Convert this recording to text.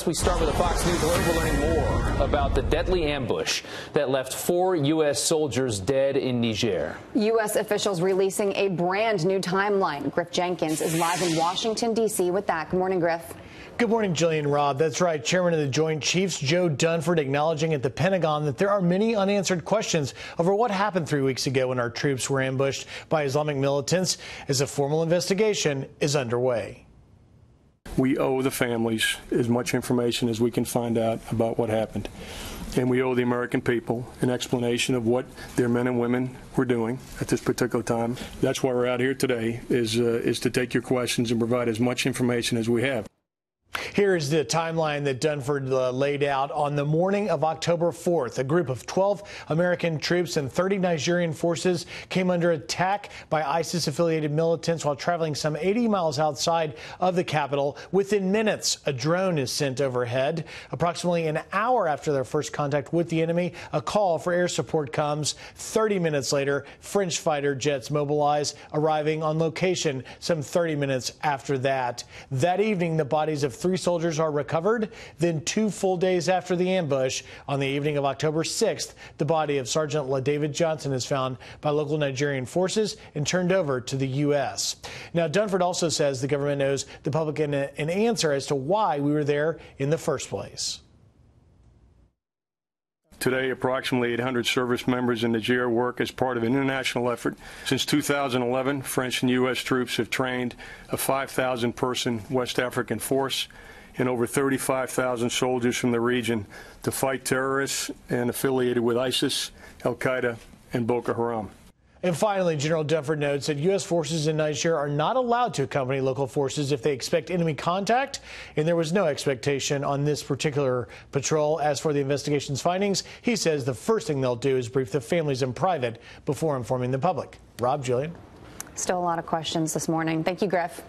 We start with a Fox News alert. We're learning more about the deadly ambush that left 4 U.S. soldiers dead in Niger. U.S. officials releasing a brand new timeline. Griff Jenkins is live in Washington, D.C. with that. Good morning, Griff. Good morning, Jillian. Rob. That's right. Chairman of the Joint Chiefs, Joe Dunford, acknowledging at the Pentagon that there are many unanswered questions over what happened 3 weeks ago when our troops were ambushed by Islamic militants as a formal investigation is underway. We owe the families as much information as we can find out about what happened. And we owe the American people an explanation of what their men and women were doing at this particular time. That's why we're out here today, is to take your questions and provide as much information as we have. Here is the timeline that Dunford laid out. On the morning of October 4th, a group of 12 American troops and 30 Nigerian forces came under attack by ISIS-affiliated militants while traveling some 80 miles outside of the capital. Within minutes, a drone is sent overhead. Approximately an hour after their first contact with the enemy, a call for air support comes. 30 minutes later, French fighter jets mobilize, arriving on location some 30 minutes after that. That evening, the bodies of 3 soldiers are recovered. Then 2 full days after the ambush, on the evening of October 6th, the body of Sergeant LaDavid Johnson is found by local Nigerian forces and turned over to the U.S. Now, Dunford also says the government owes the public an answer as to why we were there in the first place. Today, approximately 800 service members in Niger work as part of an international effort. Since 2011, French and U.S. troops have trained a 5,000-person West African force and over 35,000 soldiers from the region to fight terrorists and affiliated with ISIS, Al-Qaeda, and Boko Haram. And finally, General Dunford notes that U.S. forces in Niger are not allowed to accompany local forces if they expect enemy contact, and there was no expectation on this particular patrol. As for the investigation's findings, he says the first thing they'll do is brief the families in private before informing the public. Rob, Jillian. Still a lot of questions this morning. Thank you, Griff.